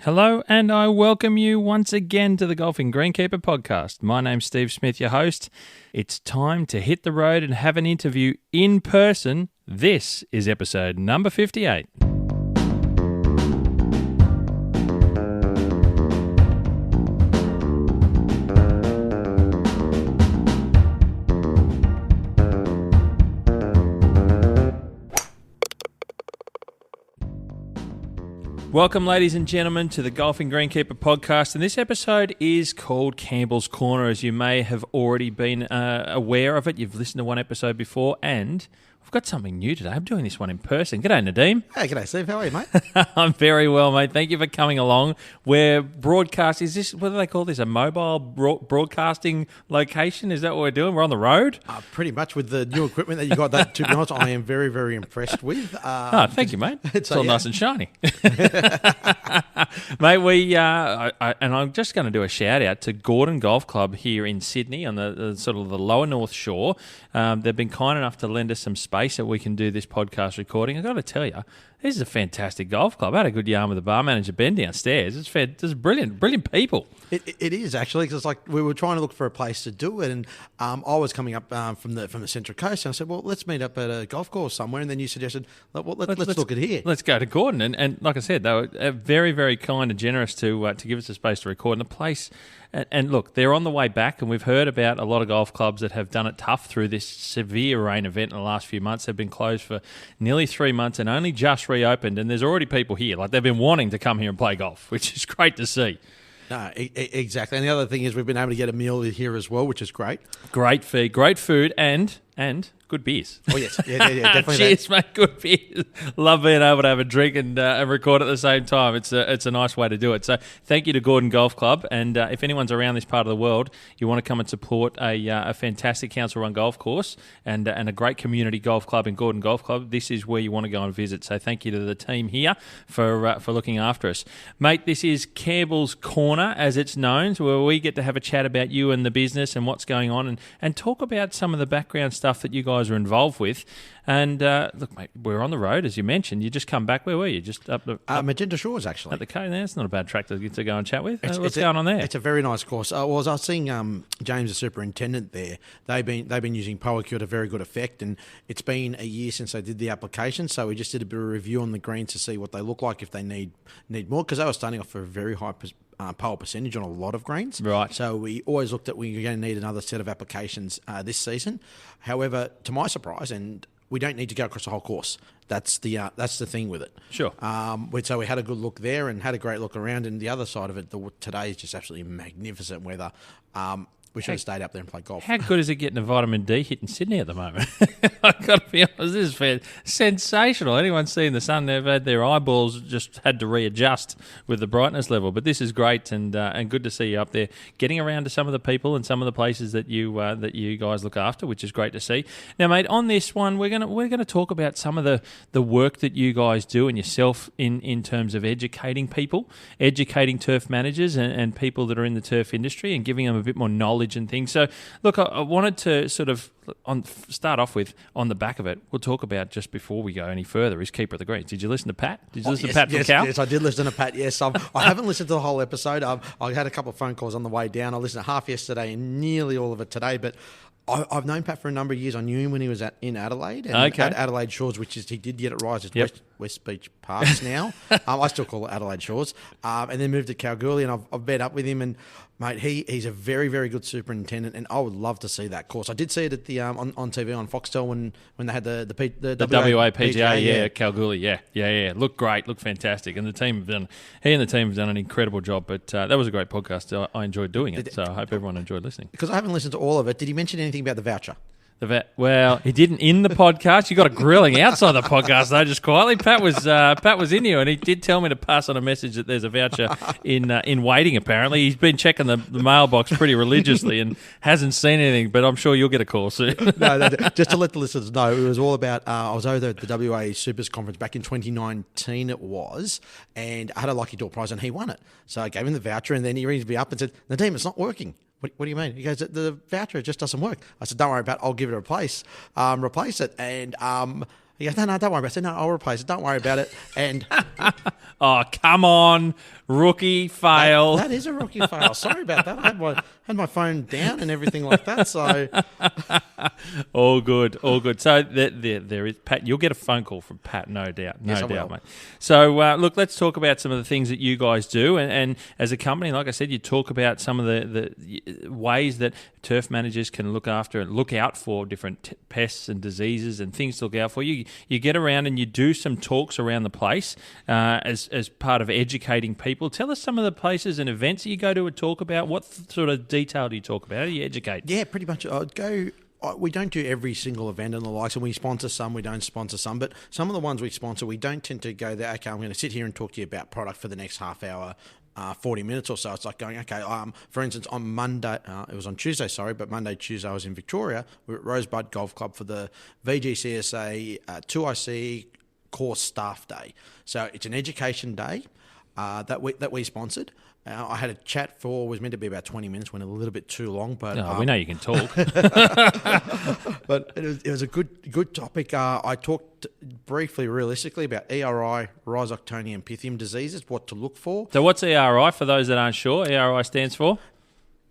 Hello, and I welcome you once again to the Golfing Greenkeeper podcast. My name's Steve Smith, your host. It's time to hit the road and have an interview in person. This is episode number 58. Welcome, ladies and gentlemen, to the Golfing Greenkeeper podcast, and this episode is called Campbell's Corner, as you may have already been aware of it. You've listened to one episode before, and we've got something new today. I'm doing this one in person. G'day, Nadeem. Hey, g'day, Steve. How are you, mate? I'm very well, mate. Thank you for coming along. We're broadcast. Is this, what do they call this, a mobile broadcasting location? Is that what we're doing? We're on the road? Pretty much with the new equipment that you got. That, to be honest, I am very, very impressed with. Thank you, mate. It's all nice and shiny. Mate, and I'm just going to do a shout out to Gordon Golf Club here in Sydney on the sort of the lower North Shore. They've been kind enough to lend us some space that we can do this podcast recording. I've got to tell you, this is a fantastic golf club. I had a good yarn with the bar manager, Ben, downstairs. It's brilliant people. It is, actually, because it's like we were trying to look for a place to do it, and I was coming up from the Central Coast, and I said, well, let's meet up at a golf course somewhere, and then you suggested, well, let's look at here. Let's go to Gordon, and like I said, they were very, very kind and generous to give us a space to record, and the place... And look, they're on the way back, and we've heard about a lot of golf clubs that have done it tough through this severe rain event in the last few months. They've been closed for nearly 3 months and only just reopened, and there's already people here. Like, they've been wanting to come here and play golf, which is great to see. No, exactly. And the other thing is we've been able to get a meal here as well, which is great. Great feed, great food, and good beers. Oh, yes. Yeah, definitely. Cheers, mate. Good beers. Love being able to have a drink and record at the same time. It's a nice way to do it. So thank you to Gordon Golf Club. And if anyone's around this part of the world, you want to come and support a fantastic council-run golf course and a great community golf club in Gordon Golf Club, this is where you want to go and visit. So thank you to the team here for looking after us. Mate, this is Campbell's Corner, as it's known, where we get to have a chat about you and the business and what's going on and talk about some of the background stuff that you guys are involved with. And look, mate, we're on the road, as you mentioned. You just come back. Where were you? Just up Magenta Shores, actually. At the coast. That's not a bad track to go and chat with. What's going on there? It's a very nice course. I was seeing James, the superintendent there. They've been using PowerCure to very good effect, and it's been a year since they did the application. So we just did a bit of a review on the greens to see what they look like, if they need more, because they were starting off for a very high power percentage on a lot of greens. Right. So we always looked at we were going to need another set of applications this season. However, to my surprise, and we don't need to go across the whole course. That's the thing with it. Sure. So we had a good look there and had a great look around. And the other side of it, today is just absolutely magnificent weather. We should have stayed up there and played golf. How good is it getting a vitamin D hit in Sydney at the moment? I've got to be honest, this is sensational. Anyone seeing the sun, they've had their eyeballs just had to readjust with the brightness level. But this is great and good to see you up there, getting around to some of the people and some of the places that you guys look after, which is great to see. Now, mate, on this one, we're gonna talk about some of the work that you guys do and yourself in terms of educating people, educating turf managers and people that are in the turf industry, and giving them a bit more knowledge and things. So, look, I wanted to sort of start off with, on the back of it, we'll talk about just before we go any further, is Keeper of the Greens. Did you listen to Pat? Did you listen to Pat from Cal? Yes, I did listen to Pat, yes. I haven't listened to the whole episode. I had a couple of phone calls on the way down. I listened to half yesterday and nearly all of it today, but I've known Pat for a number of years. I knew him when he was in Adelaide, and at Adelaide Shores, which is, he did get it right, it's West Beach Parks now. I still call it Adelaide Shores. And then moved to Kalgoorlie, and I've met up with him, and mate, he's a very, very good superintendent, and I would love to see that course. I did see it at the on TV on Foxtel when they had the WA PGA, Kalgoorlie, yeah. Looked great, looked fantastic, and the team have done an incredible job. But that was a great podcast. I enjoyed doing it, so I hope everyone enjoyed listening. Because I haven't listened to all of it. Did he mention anything about the voucher? Well, he didn't in the podcast. You got a grilling outside the podcast, though, just quietly. Pat was in here, and he did tell me to pass on a message that there's a voucher in waiting, apparently. He's been checking the mailbox pretty religiously and hasn't seen anything, but I'm sure you'll get a call soon. No, just to let the listeners know, it was all about, I was over there at the WA Supers Conference back in 2019 it was, and I had a lucky draw prize, and he won it. So I gave him the voucher, and then he rings me up and said, Nadeem, it's not working. What do you mean? He goes, the voucher just doesn't work. I said, don't worry about it. I'll give it a replace it. And He goes, no, don't worry about it. I said, no, I'll replace it. Don't worry about it. And oh, come on. Rookie fail. That is a rookie fail. Sorry about that. I had my phone down and everything like that. So all good. So there is Pat. You'll get a phone call from Pat, no doubt, mate. So look, let's talk about some of the things that you guys do, and as a company, like I said, you talk about some of the ways that turf managers can look after and look out for different pests and diseases and things to look out for. You get around and you do some talks around the place as part of educating people. Tell us some of the places and events that you go to and talk about. What sort of detail do you talk about? How do you educate? Yeah, pretty much. We don't do every single event and the likes, and we sponsor some, we don't sponsor some, but some of the ones we sponsor, we don't tend to go there, okay, I'm going to sit here and talk to you about product for the next half hour, 40 minutes or so. It's like going, okay, for instance, on Monday, it was on Tuesday, but Monday, Tuesday, I was in Victoria. We were at Rosebud Golf Club for the VGCSA 2IC course staff day. So it's an education day that we sponsored. I had a chat was meant to be about 20 minutes, went a little bit too long, but we know you can talk. But it was a good topic. I talked briefly, realistically, about ERI, Rhizoctonium and Pythium diseases, what to look for. So what's ERI for those that aren't sure? ERI stands for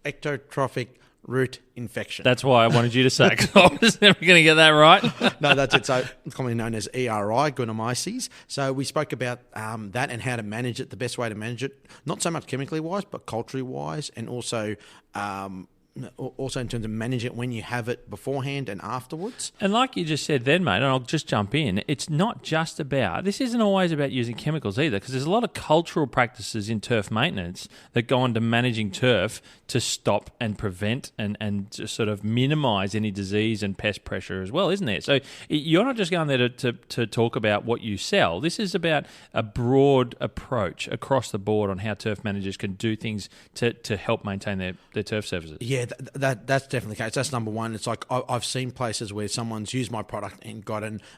ectotrophic root infection. That's why I wanted you to say, because I was never going to get that right. No, that's it. So it's commonly known as ERI, Guinomyces. So we spoke about that and how to manage it, the best way to manage it, not so much chemically wise, but culturally wise, and also in terms of managing it when you have it beforehand and afterwards. And like you just said then, mate, and I'll just jump in, it's not just about, this isn't always about using chemicals either, because there's a lot of cultural practices in turf maintenance that go on to managing turf to stop and prevent and to sort of minimise any disease and pest pressure as well, isn't there? So you're not just going there to talk about what you sell. This is about a broad approach across the board on how turf managers can do things to help maintain their turf services. Yeah, that's definitely the case. That's number one. It's like I've seen places where someone's used my product and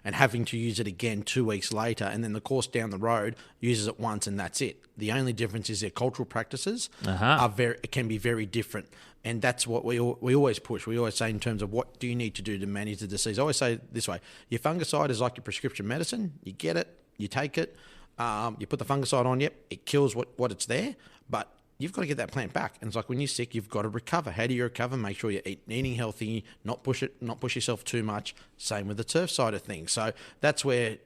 and having to use it again 2 weeks later, and then the course down the road uses it once and that's it. The only difference is their cultural practices can be very different, and that's what we always push. We always say in terms of what do you need to do to manage the disease. I always say this way: your fungicide is like your prescription medicine. You get it, you take it, you put the fungicide on. Yep, it kills what it's there, but you've got to get that plant back. And it's like when you're sick, you've got to recover. How do you recover? Make sure you're eating healthy, not push yourself too much. Same with the turf side of things. So that's where,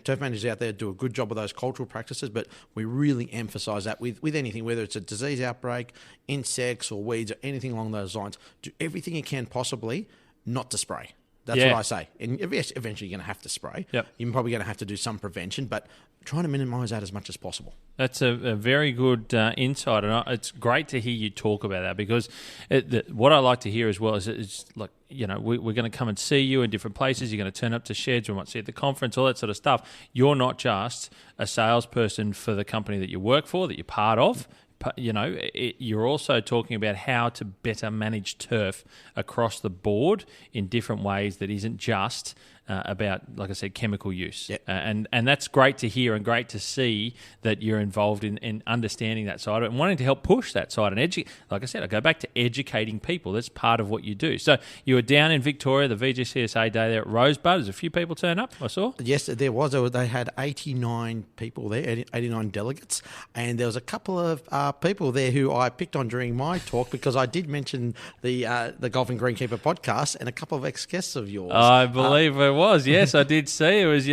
turf managers out there do a good job of those cultural practices, but we really emphasise that with anything, whether it's a disease outbreak, insects or weeds or anything along those lines. Do everything you can possibly not to spray. That's what I say. And eventually you're going to have to spray. Yep. You're probably going to have to do some prevention, but trying to minimise that as much as possible. That's a very good insight, and it's great to hear you talk about that, because what I like to hear as well is it's like, we're going to come and see you in different places. You're going to turn up to sheds. We might see you at the conference, all that sort of stuff. You're not just a salesperson for the company that you work for, that you're part of. You're also talking about how to better manage turf across the board in different ways that isn't just about, like I said, chemical use. Yep. And that's great to hear and great to see that you're involved in understanding that side and wanting to help push that side. And like I said, I go back to educating people. That's part of what you do. So you were down in Victoria, the VGCSA day there at Rosebud. There's a few people turn up, I saw. Yes, there was. They had 89 people there, 89 delegates. And there was a couple of people there who I picked on during my talk, because I did mention the Golf and Greenkeeper podcast and a couple of ex-guests of yours. I believe it was. Yes, I did see. It was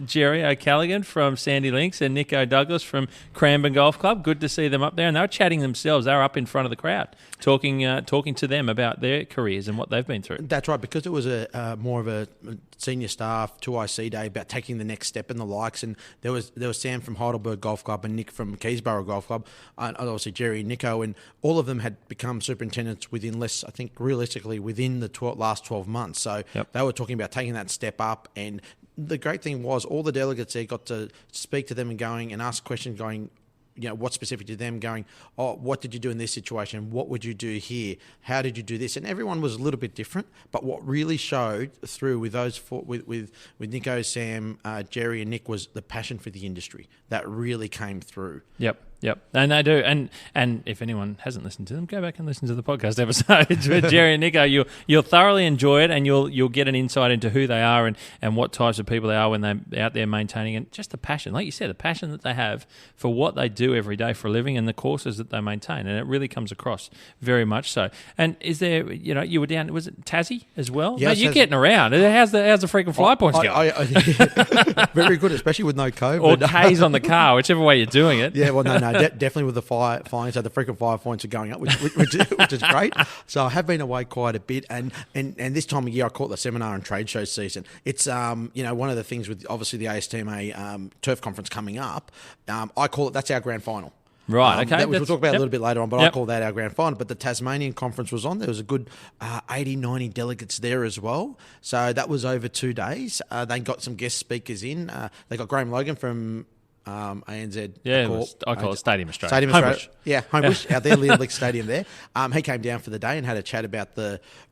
Jerry O'Callaghan from Sandy Links and Nico Douglas from Cranbourne Golf Club. Good to see them up there. And they were chatting themselves. They were up in front of the crowd, talking to them about their careers and what they've been through. That's right, because it was a more of a senior staff 2IC day about taking the next step and the likes. And there was Sam from Heidelberg Golf Club and Nick from Keysborough Golf Club, and obviously Jerry and Nico, and all of them had become superintendents within within the last 12 months. So They were talking about taking that step up. And the great thing was all the delegates there got to speak to them and ask questions going, what's specific to them, going, oh, what did you do in this situation? What would you do here? How did you do this? And everyone was a little bit different, but what really showed through with those four, with Nico, Sam, Jerry and Nick, was the passion for the industry. That really came through. Yep. Yep, and they do. And if anyone hasn't listened to them, go back and listen to the podcast episodes with Jerry and Nico. You'll thoroughly enjoy it, and you'll get an insight into who they are and what types of people they are when they're out there maintaining, and just the passion, like you said, the passion that they have for what they do every day for a living and the courses that they maintain, and it really comes across very much so. And is there, you were down, was it Tassie as well? Yes, Mate, you're getting around. How's the frequent fly points going? Very good, especially with no COVID. Or K's on the car, whichever way you're doing it. Yeah, well, no, definitely with the flying. So the frequent fire points are going up, which is great. So I have been away quite a bit, and this time of year I call it the seminar and trade show season. It's one of the things with obviously the ASTMA turf conference coming up. I call it, that's our grand final. Right, okay. We'll talk about a little bit later on, but I call that our grand final. But the Tasmanian conference was on. There was a good 80, 90 delegates there as well. So that was over 2 days. They got some guest speakers in. They got Graham Logan from ANZ. Yeah, I call it Stadium Australia. Stadium Australia. Yeah, Homebush, out there, Liam League Stadium there. He came down for the day and had a chat about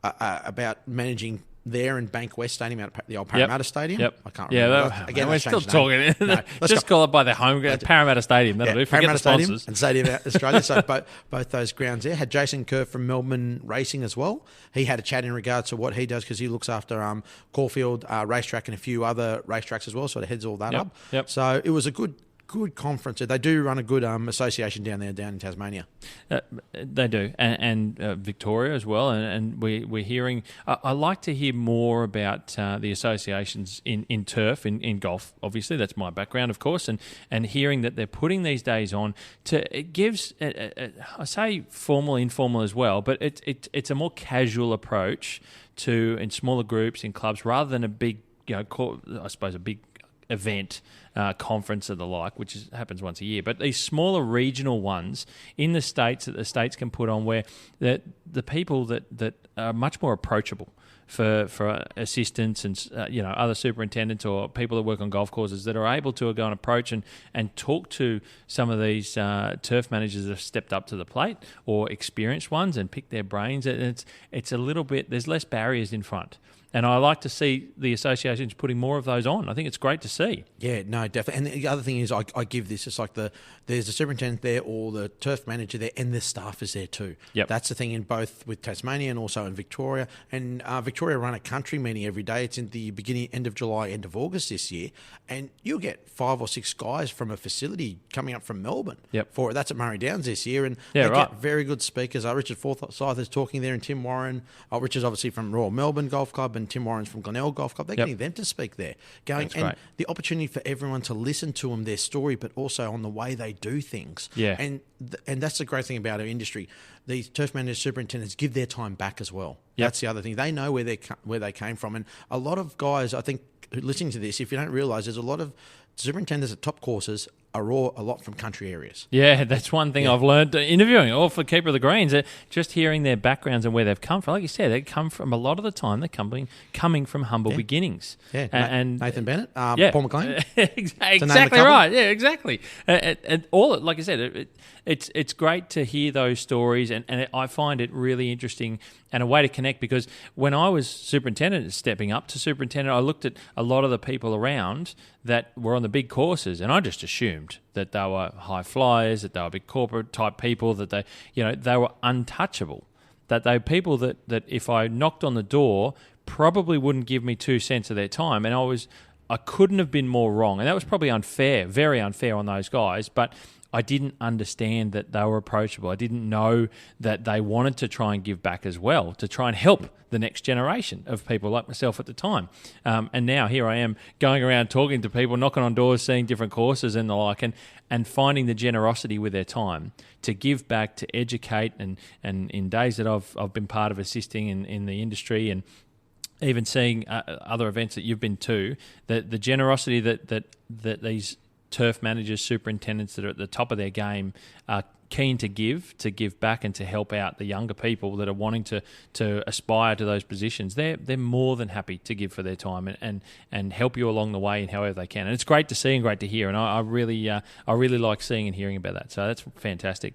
about managing there in Bank West Stadium, out at the old Parramatta Stadium. Yep. I can't remember. Again, we're still talking. No, just call it by the home Parramatta Stadium. That'll do. Forget the sponsors. And Stadium Australia. So both those grounds there. Had Jason Kerr from Melbourne Racing as well. He had a chat in regards to what he does, because he looks after Caulfield Racetrack and a few other racetracks as well. So it heads all that up. Yep. So it was a good conference. They do run a good association down in Tasmania. They do, and Victoria as well. And we're hearing. I like to hear more about the associations in turf, in golf. Obviously, that's my background, of course, and hearing that they're putting these days on. It gives, I say formal, informal as well, but it's a more casual approach to, in smaller groups, in clubs, rather than a big, I suppose a big event, conference or the like, which happens once a year. But these smaller regional ones in the states that the states can put on, where the people that are much more approachable for assistants and other superintendents or people that work on golf courses, that are able to go and approach and talk to some of these turf managers that have stepped up to the plate, or experienced ones, and pick their brains. And it's a little bit, there's less barriers in front. And I like to see the associations putting more of those on. I think it's great to see. Yeah, no, definitely. And the other thing is, I give this, it's like there's a superintendent there, or the turf manager there, and the staff is there too. Yep. That's the thing in both with Tasmania and also in Victoria. And Victoria run a country meeting every day. It's in the end of July, end of August this year. And you'll get 5 or 6 guys from a facility coming up from Melbourne. Yep. For it. That's at Murray Downs this year. And they get very good speakers. Richard Forsyth is talking there, and Tim Warren. Richard's obviously from Royal Melbourne Golf Club, and Tim Warren's from Glenelg Golf Club. They're getting them to speak there. That's great. The opportunity for everyone to listen to them, their story, but also on the way they do things. Yeah. And that's the great thing about our industry. These turf managers, superintendents give their time back as well. Yep. That's the other thing. They know where they came from. And a lot of guys, I think, listening to this, if you don't realise, there's a lot of superintendents at top courses are all a lot from country areas. Yeah, that's one thing I've learned interviewing, or for Keeper of the Greens, just hearing their backgrounds and where they've come from. Like you said, they come from, a lot of the time, they're coming from humble beginnings. Yeah, and Nathan Bennett, Paul McLean. Exactly right. Yeah, exactly. And all, like I said, it's great to hear those stories, and I find it really interesting and a way to connect, because when I was superintendent, stepping up to superintendent, I looked at a lot of the people around that were on the big courses, and I just assumed that they were high flyers, that they were big corporate type people, that they were untouchable, that they were people that if I knocked on the door, probably wouldn't give me 2 cents of their time, and I couldn't have been more wrong, and that was probably unfair, very unfair on those guys, but I didn't understand that they were approachable. I didn't know that they wanted to try and give back as well, to try and help the next generation of people like myself at the time. And now here I am going around talking to people, knocking on doors, seeing different courses and the like, and finding the generosity with their time to give back, to educate, and in days that I've been part of assisting in the industry, and even seeing other events that you've been to, the generosity that these turf managers, superintendents that are at the top of their game are keen to give back, and to help out the younger people that are wanting to aspire to those positions. They're more than happy to give for their time and help you along the way in however they can. And it's great to see and great to hear. And I really like seeing and hearing about that. So that's fantastic,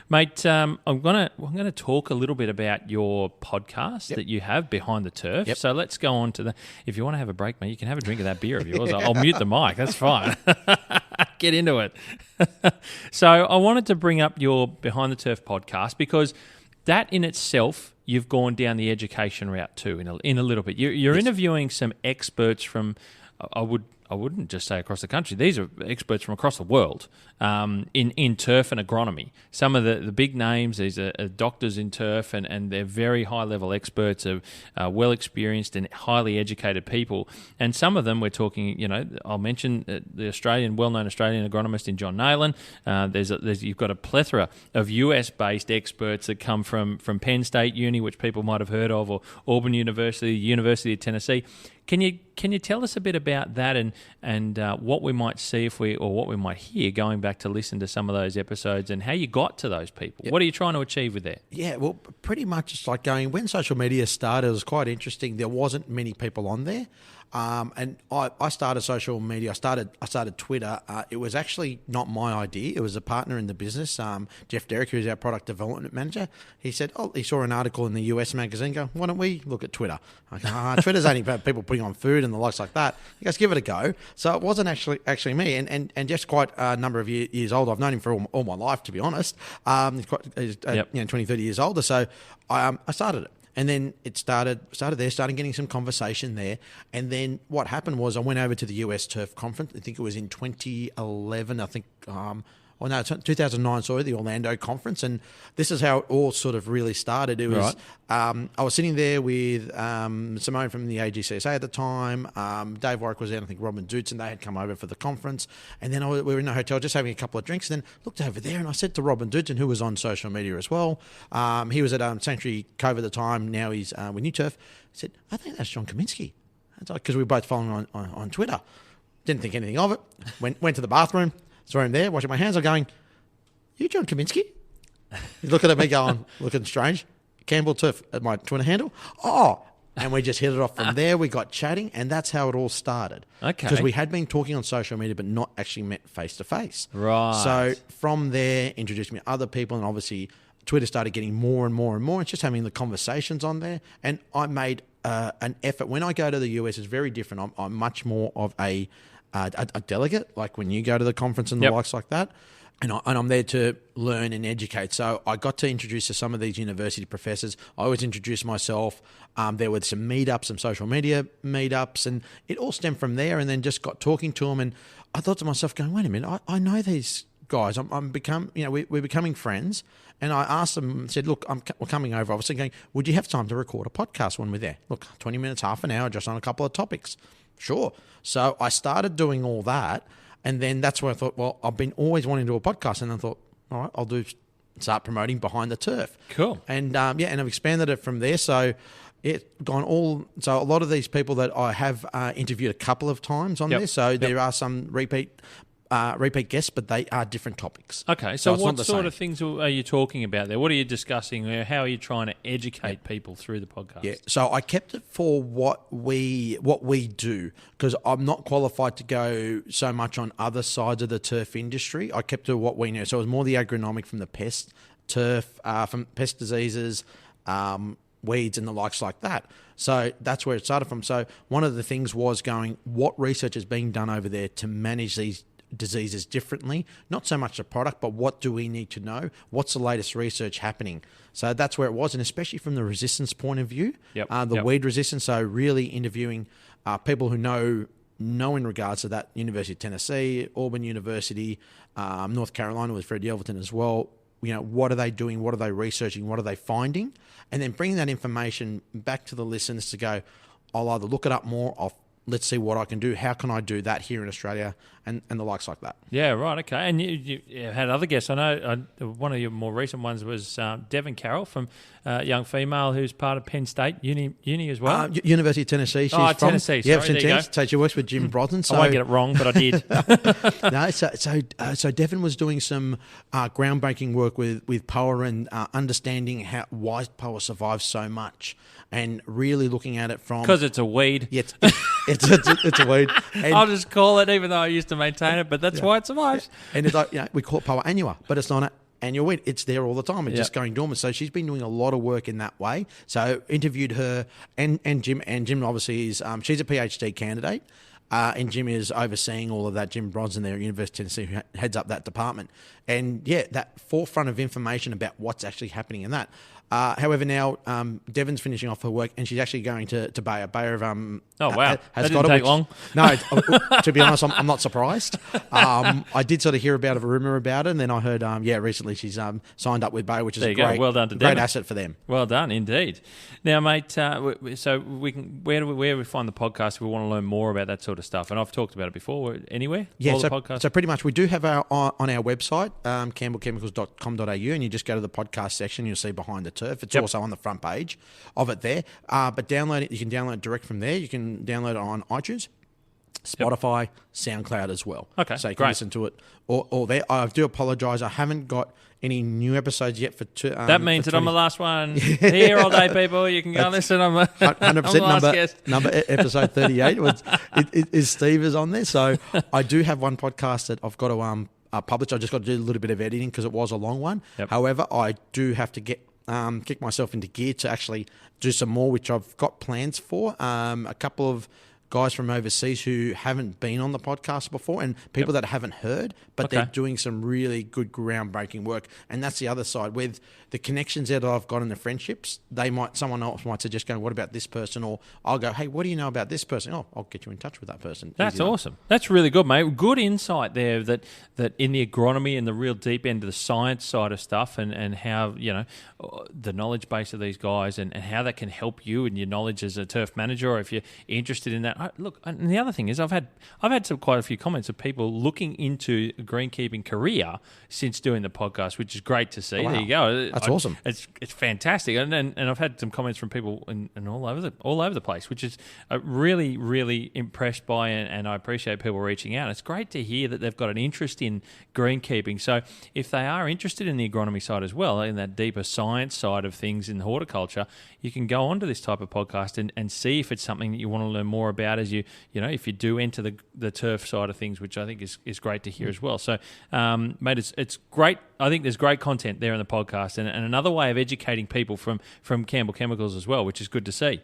mate. I'm gonna talk a little bit about your podcast that you have, Behind the Turf. Yep. So let's go on to if you want to have a break, mate, you can have a drink of that beer of yours. I'll mute the mic. That's fine. Get into it. So I wanted to bring up your Behind the Turf podcast because that in itself, you've gone down the education route too in a little bit. You're interviewing some experts from, I wouldn't just say across the country. These are experts from across the world in turf and agronomy. Some of the big names, these are doctors in turf, and they're very high-level experts, well-experienced and highly educated people. And some of them, we're talking, I'll mention the well-known Australian agronomist in John Nayland. You've got a plethora of US-based experts that come from Penn State Uni, which people might have heard of, or Auburn University, University of Tennessee. Can you tell us a bit about that and what we might see what we might hear going back to listen to some of those episodes and how you got to those people? Yep. What are you trying to achieve with that? Yeah, well, pretty much it's like when social media started, it was quite interesting. There wasn't many people on there. And I started social media. I started Twitter. It was actually not my idea. It was a partner in the business, Jeff Derrick, who's our product development manager. He said, he saw an article in the US magazine. Go, why don't we look at Twitter? I go, Twitter's only about people putting on food and the likes like that. He goes, give it a go. So it wasn't actually me. And Jeff's quite a number of years old. I've known him for all my life, to be honest. He's 20, 30 years older. So I started it. And then it started getting some conversation there. And then what happened was I went over to the US Turf Conference. I think it was in 2011, 2009, the Orlando conference. And this is how it all sort of really started. It was, I was sitting there with Simone from the AGCSA at the time. Dave Warwick was there, and I think Robin Dutz, and they had come over for the conference. And then we were in a hotel just having a couple of drinks, and then looked over there, and I said to Robin Dutz, who was on social media as well, he was at Sanctuary Cove at the time, now he's with New Turf. I said, I think that's John Kaminsky. Because we were both following on Twitter. Didn't think anything of it. Went to the bathroom, saw him there, washing my hands. I'm going, you John Kaminsky? He's looking at me going, looking strange. Campbell Turf at my Twitter handle. Oh, and we just hit it off from there. We got chatting, and that's how it all started. Okay. Because we had been talking on social media, but not actually met face-to-face. Right. So from there, introduced me to other people, and obviously Twitter started getting more and more and more. It's just having the conversations on there. And I made an effort. When I go to the US, it's very different. I'm much more of a delegate, like when you go to the conference and the likes like that. And I'm there to learn and educate. So I got to introduce to some of these university professors. I always introduce myself. There were some meetups, some social media meetups, and it all stemmed from there. And then just got talking to them, and I thought to myself, going, wait a minute, I know these guys. We're becoming friends. And I asked them, said, look, we're coming over. Obviously, going, would you have time to record a podcast when we're there? Look, 20 minutes, half an hour, just on a couple of topics. Sure. So I started doing all that. And then that's where I thought, well, I've been always wanting to do a podcast. And I thought, all right, I'll start promoting Behind the Turf. Cool. And and I've expanded it from there. So so a lot of these people that I have interviewed a couple of times on there. So there are some repeat guests, but they are different topics. Okay, so what sort of things are you talking about there? What are you discussing? How are you trying to educate people through the podcast? Yeah, so I kept it for what we do, because I'm not qualified to go so much on other sides of the turf industry. I kept it to what we know. So it was more the agronomic from the pest, turf, from pest diseases, weeds and the likes like that. So that's where it started from. So one of the things was going, what research is being done over there to manage these diseases differently, not so much the product, but what do we need to know? What's the latest research happening? So that's where it was, and especially from the resistance point of view, weed resistance. So really interviewing people who know in regards to that. University of Tennessee, Auburn University, North Carolina with Fred Yelverton as well. What are they doing? What are they researching? What are they finding? And then bringing that information back to the listeners to go, I'll either look it up more, let's see what I can do. How can I do that here in Australia, and the likes like that. Yeah, right, okay. And you had other guests. I know one of your more recent ones was Devon Carroll, from a young female who's part of Penn State Uni as well. University of Tennessee. She's from Tennessee. Sorry, there you go. So she works with Jim Brosnan. So I won't get it wrong, but I did. No, so Devon was doing some groundbreaking work with POA and understanding why POA survives so much, and really looking at it from... Because it's a weed. Yeah, it's a weed. And I'll just call it, even though I used to maintain it, but that's why it survives. And it's like, we call it POA annua, but it's not an annual weed. It's there all the time. It's just going dormant. So she's been doing a lot of work in that way. So interviewed her and Jim. And Jim obviously is, she's a PhD candidate. and Jim is overseeing all of that. Jim Bronson there at University of Tennessee, who heads up that department. And that forefront of information about what's actually happening in that. However, now Devon's finishing off her work, and she's actually going to Bayer. Bayer of oh wow, has that got didn't take long. No, to be honest, I'm not surprised. I did sort of hear about a rumor about it, and then I heard recently she's signed up with Bayer, which is a great, well done to great Devon. asset for them. Well done indeed. Now, mate, so we can where do we find the podcast if we want to learn more about that sort of stuff? And I've talked about it before. Anywhere? Yeah, the podcasts? So pretty much we do have on our website, campbellchemicals.com.au, and you just go to the podcast section, you'll see Behind the Turf. It's also on the front page of it there. But download it. You can download it direct from there. You can download it on iTunes, Spotify, SoundCloud as well. Okay, so you can listen to it all there. I do apologise. I haven't got any new episodes yet for that means that I'm the last one here all day, people. You can go and listen. I'm 100% number episode 38 is Steve is on there. So I do have one podcast that I've got to publish. I just got to do a little bit of editing because it was a long one. Yep. However, I do have to kick myself into gear to actually do some more, which I've got plans for. A couple of guys from overseas who haven't been on the podcast before, and people that haven't heard, but they're doing some really good groundbreaking work. And that's the other side with the connections that I've got in the friendships. Someone else might suggest going, what about this person? Or I'll go, hey, what do you know about this person? Oh, I'll get you in touch with that person. That's awesome. That's really good, mate. Good insight there that in the agronomy and the real deep end of the science side of stuff and how, the knowledge base of these guys and how that can help you in your knowledge as a turf manager, or if you're interested in that. Look, and the other thing is I've had quite a few comments of people looking into a greenkeeping career since doing the podcast, which is great to see. Oh, wow. There you go. That's awesome. It's fantastic, and I've had some comments from people and all over the place, which is really, really impressed by, and I appreciate people reaching out. It's great to hear that they've got an interest in greenkeeping. So if they are interested in the agronomy side as well, in that deeper science side of things in horticulture, you can go onto this type of podcast and see if it's something that you want to learn more about as if you do enter the turf side of things, which I think is great to hear as well. So, mate, it's great. I think there's great content there in the podcast, and another way of educating people from Campbell Chemicals as well, which is good to see.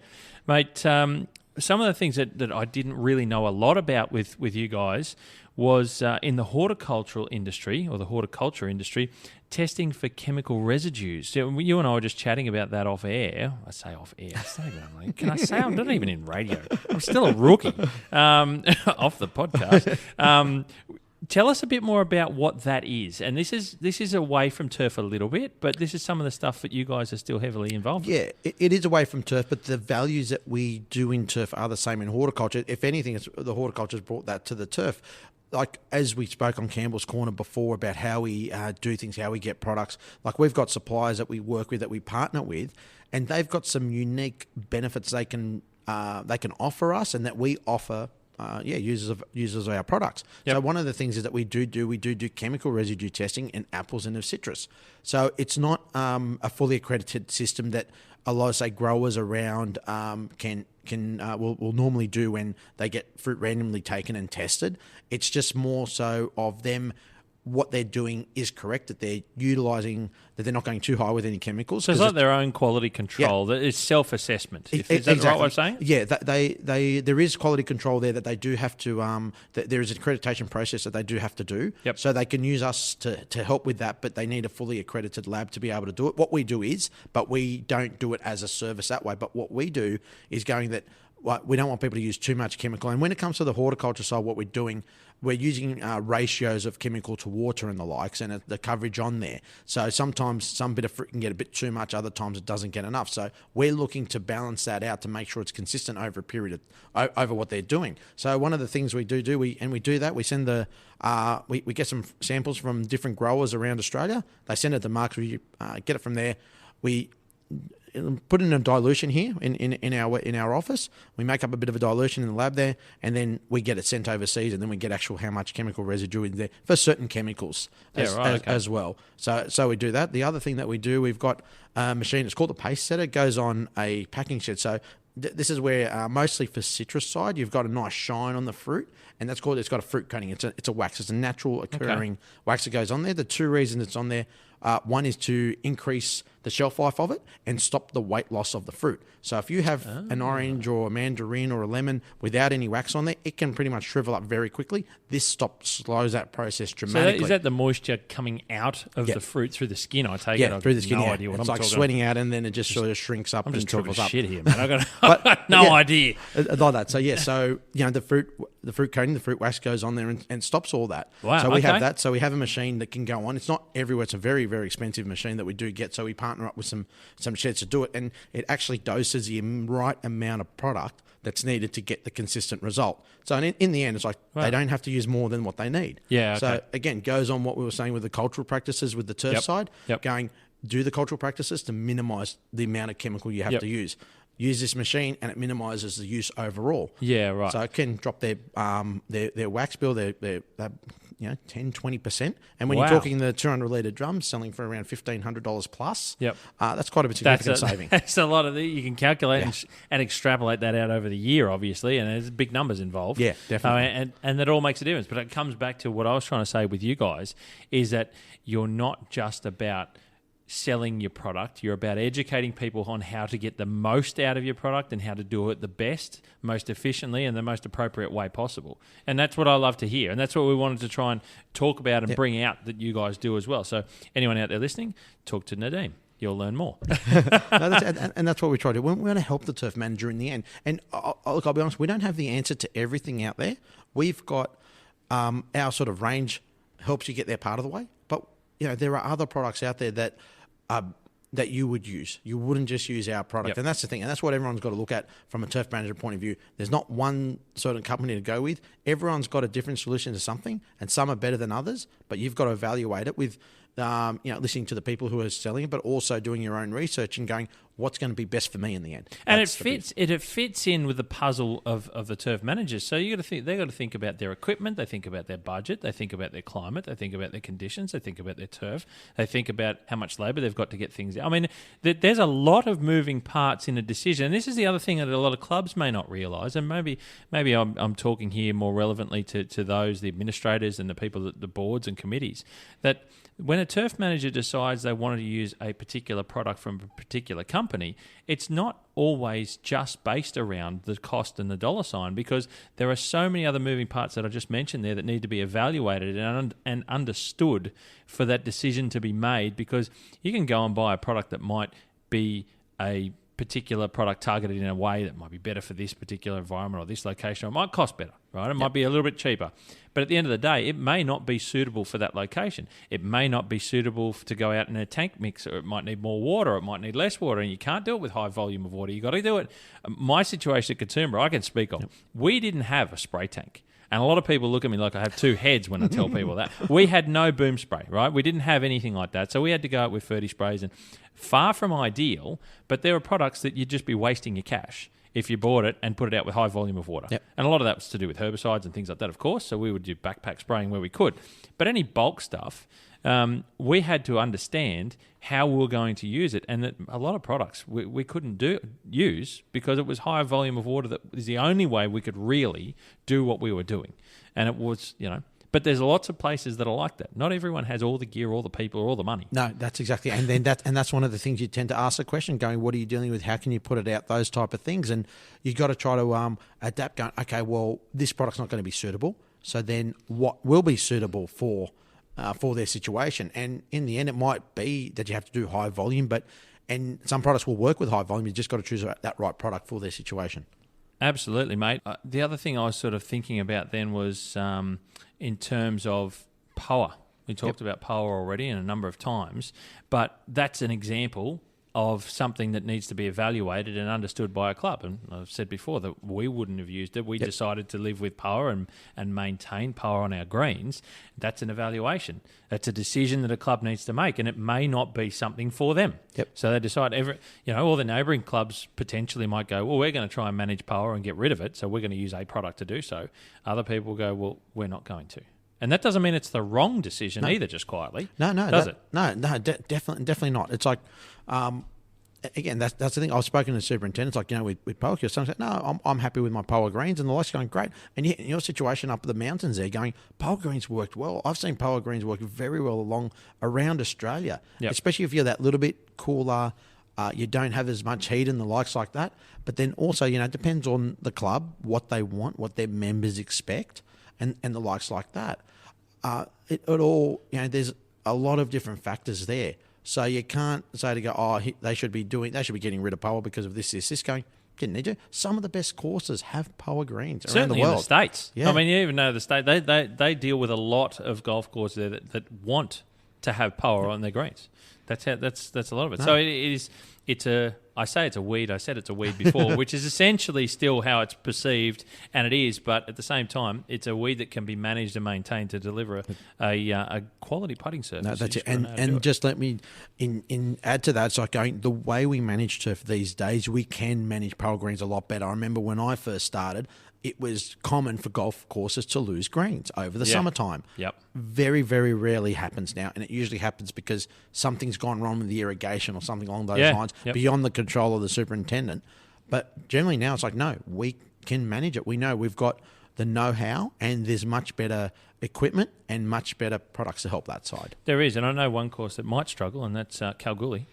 Mate, some of the things that I didn't really know a lot about with you guys was in the horticultural industry or the horticulture industry, testing for chemical residues. So you and I were just chatting about that off air. I say off air. Can I say I'm not even in radio? I'm still a rookie off the podcast. Tell us a bit more about what that is. And this is away from turf a little bit, but this is some of the stuff that you guys are still heavily involved in. Yeah, it is away from turf, but the values that we do in turf are the same in horticulture. If anything, the horticulture's brought that to the turf. Like, as we spoke on Campbell's Corner before about how we do things, how we get products, like we've got suppliers that we work with, that we partner with, and they've got some unique benefits they can offer us and that we offer users of our products. Yep. So one of the things is that we do chemical residue testing in apples and of citrus. So it's not a fully accredited system that a lot of, say, growers around will normally do when they get fruit randomly taken and tested. It's just more so of them. What they're doing is correct, that they're utilising, that they're not going too high with any chemicals. So it's like their own quality control. Yeah. It's self-assessment. Is that exactly the right way of saying? Yeah, there is quality control there that they do have to, there is an accreditation process that they do have to do. Yep. So they can use us to help with that, but they need a fully accredited lab to be able to do it. What we do is, but we don't do it as a service that way, but what we do is going that, we don't want people to use too much chemical. And when it comes to the horticulture side, what we're doing, we're using ratios of chemical to water and the likes, and the coverage on there. So sometimes some bit of fruit can get a bit too much, other times it doesn't get enough. So we're looking to balance that out to make sure it's consistent over a period over what they're doing. So one of the things we do, we do that. We send we get some samples from different growers around Australia. They send it to Mark. We get it from there. We put in a dilution here in our office. We make up a bit of a dilution in the lab there, and then we get it sent overseas, and then we get actual how much chemical residue in there for certain chemicals as well. So we do that. The other thing that we do, we've got a machine. It's called the paste setter. It goes on a packing shed. So this is where mostly for citrus side, you've got a nice shine on the fruit, and it's got a fruit coating. It's a wax. It's a natural occurring wax that goes on there. The two reasons it's on there, One is to increase the shelf life of it and stop the weight loss of the fruit. So if you have an orange or a mandarin or a lemon without any wax on there, it can pretty much shrivel up very quickly. This slows that process dramatically. So is that the moisture coming out of the fruit through the skin? I take it. Yeah, through the skin. No idea what it's I'm like talking sweating out, and then it just sort of shrinks up. I'm and just talking up. shit here, man. I've got no idea. Like that. So so the fruit coating, the fruit wax goes on there and stops all that. Wow. So we have that. So we have a machine that can go on. It's not everywhere. It's a very, very expensive machine that we do get. So we partner up with some sheds to do it, and it actually doses the right amount of product that's needed to get the consistent result. So in the end, it's like they don't have to use more than what they need. Yeah. Okay. So again, goes on what we were saying with the cultural practices with the turf side, going do the cultural practices to minimise the amount of chemical you have to use. Use this machine and it minimises the use overall. Yeah, right. So it can drop their wax bill, their 10-20%. And when you're talking the 200 litre drums selling for around $1,500 plus, that's quite a significant saving. That's a lot of you can calculate and extrapolate that out over the year, obviously, and there's big numbers involved. Yeah, definitely. And that all makes a difference. But it comes back to what I was trying to say with you guys is that you're not just about selling your product, you're about educating people on how to get the most out of your product and how to do it the best, most efficiently and the most appropriate way possible. And that's what I love to hear. And that's what we wanted to try and talk about and bring out that you guys do as well. So anyone out there listening, talk to Nadeem. You'll learn more. And that's what we try to do. We want to help the turf manager in the end. And I'll be honest, we don't have the answer to everything out there. We've got our sort of range helps you get there part of the way. But there are other products out there that you would use. You wouldn't just use our product. And that's the thing. And that's what everyone's got to look at from a turf manager point of view. There's not one sort of company to go with. Everyone's got a different solution to something, and some are better than others, but you've got to evaluate it with listening to the people who are selling it, but also doing your own research and going, what's going to be best for me in the end. And it fits in with the puzzle of the turf managers. So they've got to think about their equipment, they think about their budget, they think about their climate, they think about their conditions, they think about their turf, they think about how much labour they've got to get things out. I mean, there's a lot of moving parts in a decision. And this is the other thing that a lot of clubs may not realise, and maybe I'm talking here more relevantly to those, the administrators and the people at the boards and committees, that when a turf manager decides they wanted to use a particular product from a particular company, it's not always just based around the cost and the dollar sign, because there are so many other moving parts that I just mentioned there that need to be evaluated and understood for that decision to be made, because you can go and buy a product that might be a particular product targeted in a way that might be better for this particular environment or this location, or it might cost better, right? It might be a little bit cheaper. But at the end of the day, it may not be suitable for that location. It may not be suitable to go out in a tank mix, or it might need more water, or it might need less water, and you can't do it with high volume of water. You've got to do it. My situation at Katoomba, I can speak on. We didn't have a spray tank. And a lot of people look at me like I have two heads when I tell people that. We had no boom spray, right? We didn't have anything like that. So we had to go out with 30 sprays, and far from ideal, but there are products that you'd just be wasting your cash if you bought it and put it out with high volume of water. Yep. And a lot of that was to do with herbicides and things like that, of course. So we would do backpack spraying where we could. But any bulk stuff, we had to understand how we were going to use it, and that a lot of products we couldn't use because it was high volume of water. That is the only way we could really do what we were doing. And it was, but there's lots of places that are like that. Not everyone has all the gear, all the people, or all the money. No, that's exactly, and then that's one of the things you tend to ask the question, going, what are you dealing with? How can you put it out? Those type of things, and you've got to try to adapt. Going, okay, well, this product's not going to be suitable. So then, what will be suitable for their situation? And in the end, it might be that you have to do high volume, and some products will work with high volume. You just got to choose that right product for their situation. Absolutely, mate. The other thing I was sort of thinking about then was in terms of power. We talked about power already and a number of times, but that's an example of something that needs to be evaluated and understood by a club. And I've said before that we wouldn't have used it. We decided to live with power and maintain power on our greens. That's an evaluation. That's a decision that a club needs to make, and it may not be something for them. Yep. So they decide all the neighbouring clubs potentially might go, well, we're going to try and manage power and get rid of it, so we're going to use a product to do so. Other people go, well, we're not going to. And that doesn't mean it's the wrong decision either, just quietly. No, does it? No, definitely not. It's like again, that's the thing. I've spoken to superintendents, like, with PowerCure. Some say, no, I'm happy with my Power Greens, and the likes going, great. And yet, in your situation up the mountains there, going, Power Greens worked well. I've seen Power Greens work very well around Australia, especially if you're that little bit cooler, you don't have as much heat and the likes like that. But then also, it depends on the club, what they want, what their members expect, and the likes like that. It all, there's a lot of different factors there. So you can't say to go, they should be getting rid of Power because of this. Going, didn't need to. Some of the best courses have Power Greens around the world. Certainly in the States. Yeah. I mean, you even know the state, they deal with a lot of golf courses there that want to have Power on their greens. That's a lot of it. No. So I say it's a weed. I said it's a weed before, which is essentially still how it's perceived, and it is. But at the same time, it's a weed that can be managed and maintained to deliver a quality putting surface. No, that's it. And just let me add to that. It's like going, the way we manage turf these days, we can manage Power Greens a lot better. I remember when I first started, it was common for golf courses to lose greens over the summertime. Yep. Very, very rarely happens now, and it usually happens because something's gone wrong with the irrigation or something along those lines beyond the control of the superintendent. But generally now it's like, no, we can manage it. We know we've got the know-how, and there's much better equipment and much better products to help that side. There is, and I know one course that might struggle, and that's Kalgoorlie.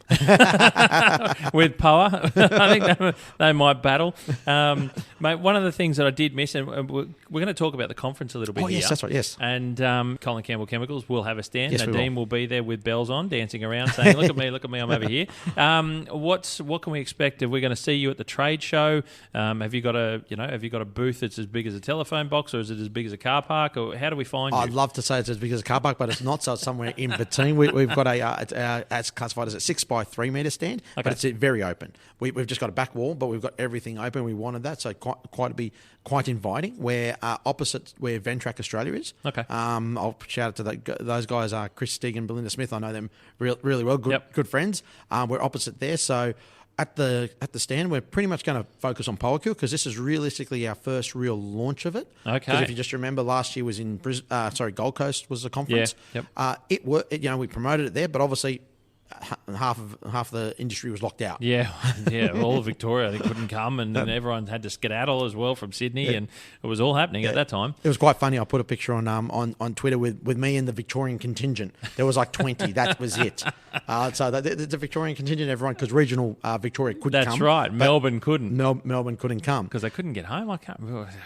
With Power. I think they might battle. Mate, one of the things that I did miss, and we're going to talk about the conference a little bit here. Yes, that's right, yes. And Colin Campbell Chemicals will have a stand. Yes, Nadeem will be there with bells on, dancing around, saying, look at me, I'm over here. What can we expect? Are we going to see you at the trade show? Have you got a booth that's as big as a telephone box, or is it as big as a car park? Or how do we find you? I'd love to say it's as big as a car park, but it's not, so it's somewhere in between. We've got it's classified as a 6 by 3 metre stand, but it's very open. We've just got a back wall, but we've got everything open. We wanted that, so quite inviting. We're opposite where Ventrac Australia is. Okay. I'll shout out to those guys, Chris Stigg and Belinda Smith. I know them really well, good friends. We're opposite there, so at the stand, we're pretty much going to focus on PowerCure because this is realistically our first real launch of it. Okay. Because if you just remember, last year was in Gold Coast was the conference. Yeah. Yep. We promoted it there, but obviously half the industry was locked out. Yeah. All of Victoria, they couldn't come, and everyone had to skedaddle as well from Sydney, and it was all happening at that time. It was quite funny. I put a picture on Twitter with me and the Victorian contingent. There was like 20. That was it. So the Victorian contingent, everyone, because regional Victoria couldn't come. That's right. Melbourne couldn't. Melbourne couldn't come because they couldn't get home.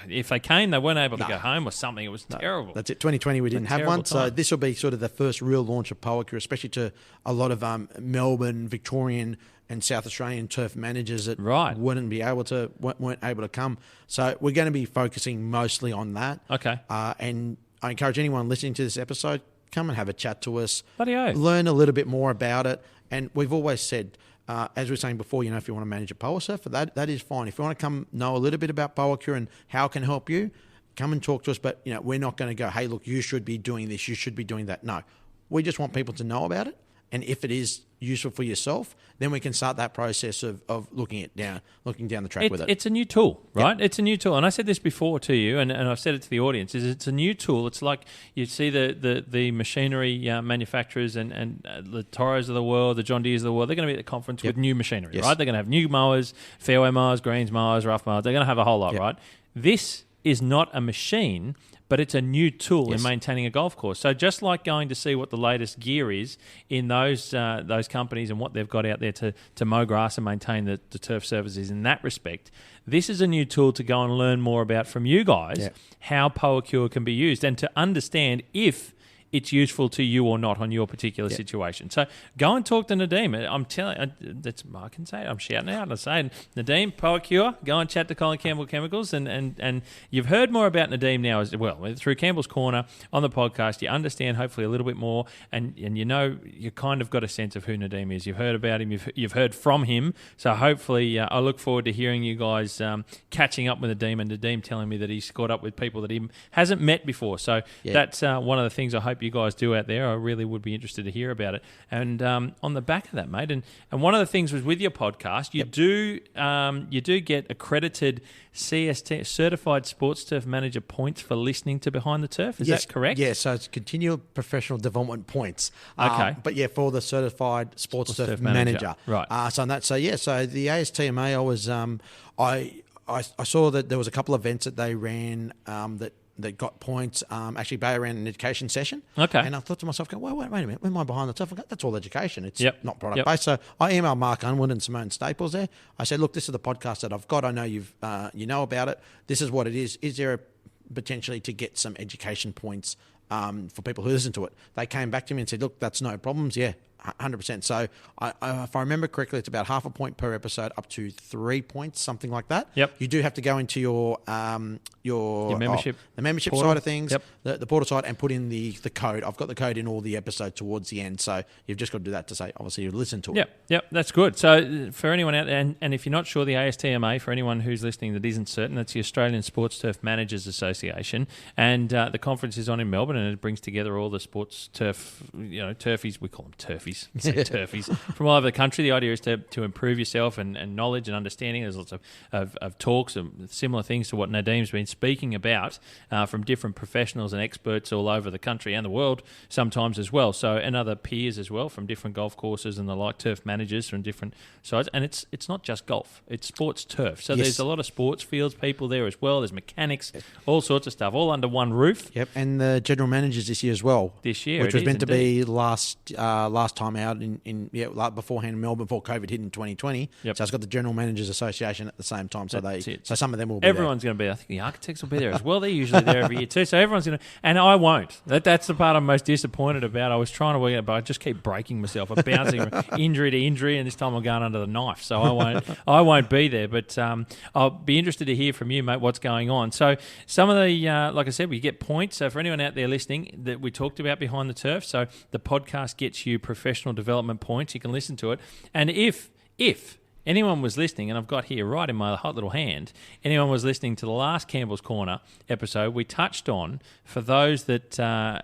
If they came, they weren't able to go home or something. It was terrible. That's it. 2020, we didn't have one. Time. So this will be sort of the first real launch of PowerCure, especially to a lot of Melbourne, Victorian, and South Australian turf managers that weren't able to come. So we're going to be focusing mostly on that. Okay. And I encourage anyone listening to this episode, come and have a chat to us. Bloody-o. Learn a little bit more about it. And we've always said, as we were saying before, if you want to manage a Power Surf, that is fine. If you want to come know a little bit about PowerCure and how it can help you, come and talk to us. But we're not going to go, hey, look, you should be doing this, you should be doing that. No, we just want people to know about it. And if it is useful for yourself, then we can start that process of looking down the track with it. It's a new tool, right? Yep. It's a new tool. And I said this before to you, and I've said it to the audience, is it's a new tool. It's like you see the machinery manufacturers and the Toros of the world, the John Deeres of the world, they're going to be at the conference with new machinery, right? They're going to have new mowers, fairway mowers, greens mowers, rough mowers. They're going to have a whole lot, right? This is not a machine, but it's a new tool in maintaining a golf course. So just like going to see what the latest gear is in those companies and what they've got out there to mow grass and maintain the turf surfaces in that respect, this is a new tool to go and learn more about from you guys, how PowerCure can be used and to understand if it's useful to you or not on your particular situation. So go and talk to Nadeem. I'm telling I can say it. I'm shouting out. I'm saying, Nadeem, PowerCure, go and chat to Colin Campbell Chemicals. And you've heard more about Nadeem now as well. Through Campbell's Corner on the podcast, you understand hopefully a little bit more and you kind of got a sense of who Nadeem is. You've heard about him. You've heard from him. So hopefully I look forward to hearing you guys catching up with Nadeem and Nadeem telling me that he's caught up with people that he hasn't met before. So that's one of the things I hope you guys do out there. I really would be interested to hear about it. And on the back of that, mate, and one of the things was with your podcast, you do get accredited CST, Certified Sports Turf Manager points for listening to Behind the Turf. Is that correct? Yeah, so it's continual professional development points. Okay. But yeah, for the Certified Sports Turf Manager. Right. So the ASTMA, I saw that there was a couple of events that they ran that got points. Actually, Bay ran an education session. Okay. And I thought to myself, wait a minute, when am I behind the turf? That's all education. It's not product Yep. based. So I emailed Mark Unwood and Simone Staples there. I said, look, this is the podcast that I've got. I know you know about it. This is what it is. Is there potentially to get some education points for people who listen to it? They came back to me and said, look, that's no problems. Yeah. 100%. So if I remember correctly, it's about half a point per episode, up to 3 points, something like that. Yep. You do have to go into your membership, the membership portal side of things, yep. the portal side, and put in the code. I've got the code in all the episodes towards the end, so you've just got to do that to say, obviously, you listen to it. Yep, that's good. So for anyone out there, and if you're not sure, the ASTMA, for anyone who's listening that isn't certain, that's the Australian Sports Turf Managers Association, and the conference is on in Melbourne, and it brings together all the sports turf, turfies, we call them turfies, turfies, from all over the country. The idea is to improve yourself and knowledge and understanding. There's lots of talks and similar things to what Nadeem's been speaking about from different professionals and experts all over the country and the world sometimes as well. So, and other peers as well from different golf courses and the like, turf managers from different sides. And it's not just golf, it's sports turf. So There's a lot of sports fields people there as well. There's mechanics, all sorts of stuff, all under one roof. Yep, and the general managers this year as well. This year, which was meant to be last time out beforehand in Melbourne before COVID hit in 2020. Yep. So it's got the General Managers Association at the same time. So so some of them will be Everyone's going to be there. I think the architects will be there as well. They're usually there every year too. So everyone's going to, and I won't. That's the part I'm most disappointed about. I was trying to work it, but I just keep breaking myself. I'm bouncing from injury to injury, and this time I'm going under the knife. So I won't be there. But I'll be interested to hear from you, mate, what's going on. So some of the, like I said, we get points. So for anyone out there listening, that we talked about Behind the Turf. So the podcast gets you professional development points. You can listen to it. And if anyone was listening, and I've got here right in my hot little hand, anyone was listening to the last Campbell's Corner episode, we touched on, for those that are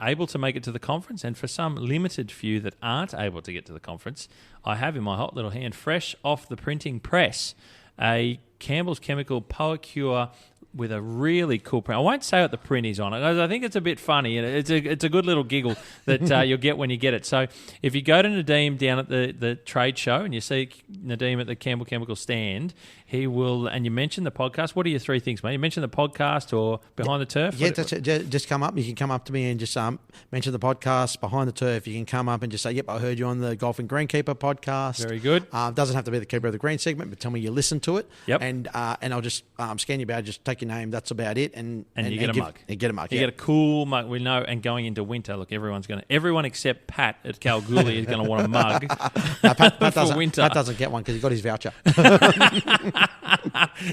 able to make it to the conference, and for some limited few that aren't able to get to the conference, I have in my hot little hand, fresh off the printing press, a Campbell's Chemical PowerCure with a really cool print. I won't say what the print is on it, because I think it's a bit funny. It's a good little giggle that you'll get when you get it. So if you go to Nadeem down at the trade show and you see Nadeem at the Campbell Chemical stand, he will, and you mentioned the podcast. What are your three things, mate? You mentioned the podcast or Behind the Turf? Yeah, just come up. You can come up to me and just mention the podcast, Behind the Turf. You can come up and just say, yep, I heard you on the Golf and Greenkeeper podcast. Very good. Doesn't have to be the Keeper of the Green segment, but tell me you listen to it. Yep. And I'll just scan your badge, just take your name. That's about it. And you get a mug. You get a mug. You get a cool mug. We know. And going into winter, look, everyone except Pat at Kalgoorlie is going to want a mug. Pat for winter. Pat doesn't get one because he got his voucher.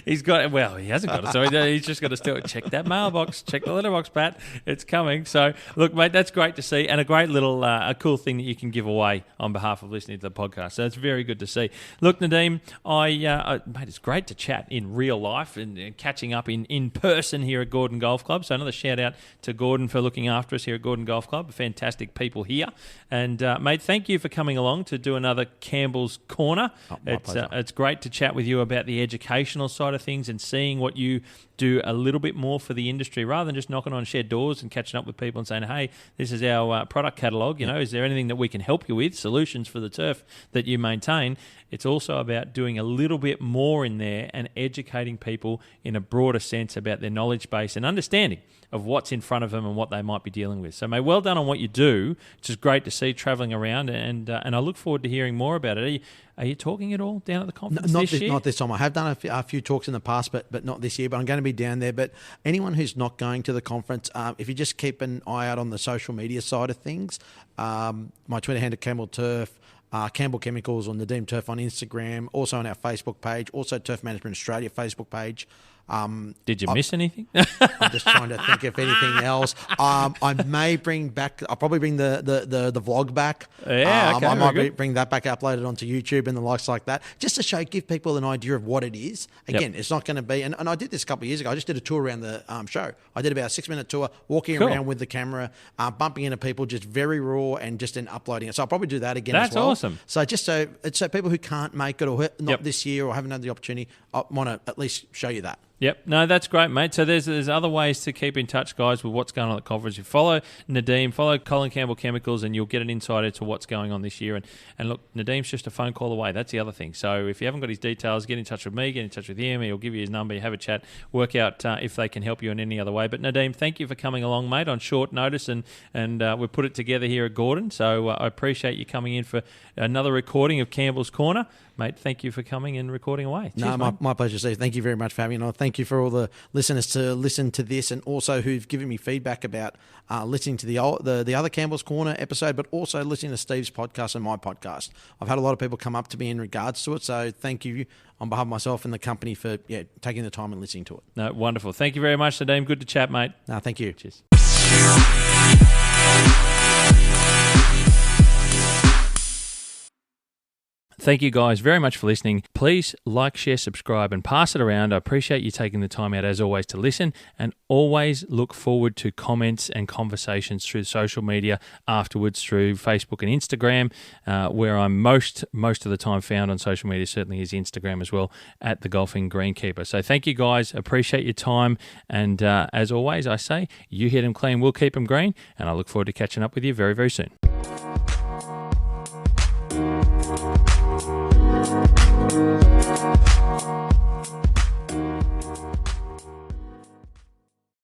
He hasn't got it. So he's just got to still check that mailbox, check the letterbox, Pat. It's coming. So, look, mate, that's great to see, and a great little, a cool thing that you can give away on behalf of listening to the podcast. So it's very good to see. Look, Nadeem, mate, it's great to chat in real life and catching up in person here at Gordon Golf Club. So another shout out to Gordon for looking after us here at Gordon Golf Club. Fantastic people here. And, mate, thank you for coming along to do another Campbell's Corner. It's great to chat with you about the educational side of things and seeing what you do a little bit more for the industry, rather than just knocking on shed doors and catching up with people and saying, hey, this is our product catalogue. Is there anything that we can help you with, solutions for the turf that you maintain? It's also about doing a little bit more in there and educating people in a broader sense about their knowledge base and understanding of what's in front of them and what they might be dealing with. So, mate, well done on what you do. It's just great to see travelling around, and I look forward to hearing more about it. Are you talking at all down at the conference this year? Not this time. I have done a few talks in the past, but not this year. But I'm going to be down there. But anyone who's not going to the conference, if you just keep an eye out on the social media side of things, my Twitter handle, Campbell Turf, Campbell Chemicals, or Nadeem Turf on Instagram, also on our Facebook page, also Turf Management Australia Facebook page. Did you miss anything? I'm just trying to think if anything else. I may bring back. I'll probably bring the vlog back. Yeah, okay, I might bring that back, upload it onto YouTube and the likes like that, just to give people an idea of what it is. Again, it's not going to be. And I did this a couple of years ago. I just did a tour around the show. I did about a 6-minute tour, walking around with the camera, bumping into people, just very raw, and just then uploading it. So I'll probably do that again. That's as well. awesome. So just so people who can't make it or not this year or haven't had the opportunity, I want to at least show you that. Yep. No, that's great, mate. So there's other ways to keep in touch, guys, with what's going on at the conference. You follow Nadeem, follow Colin Campbell Chemicals, and you'll get an insight into what's going on this year. And look, Nadeem's just a phone call away. That's the other thing. So if you haven't got his details, get in touch with me, get in touch with him. He'll give you his number. You have a chat, work out if they can help you in any other way. But Nadeem, thank you for coming along, mate, on short notice. And we put it together here at Gordon. So I appreciate you coming in for another recording of Campbell's Corner. Mate, thank you for coming and recording away. Cheers, my pleasure, Steve. Thank you very much for having me. And thank you for all the listeners to listen to this, and also who've given me feedback about listening to the other Campbell's Corner episode, but also listening to Steve's podcast and my podcast. I've had a lot of people come up to me in regards to it, so thank you on behalf of myself and the company for taking the time and listening to it. No, wonderful. Thank you very much, Nadeem. Good to chat, mate. No, thank you. Cheers. Thank you guys very much for listening. Please like, share, subscribe, and pass it around. I appreciate you taking the time out, as always, to listen, and always look forward to comments and conversations through social media afterwards, through Facebook and Instagram, where I'm most of the time found on social media, certainly is Instagram as well, at The Golfing Greenkeeper. So thank you guys. Appreciate your time. And as always, I say, you hit them clean, we'll keep them green. And I look forward to catching up with you very, very soon.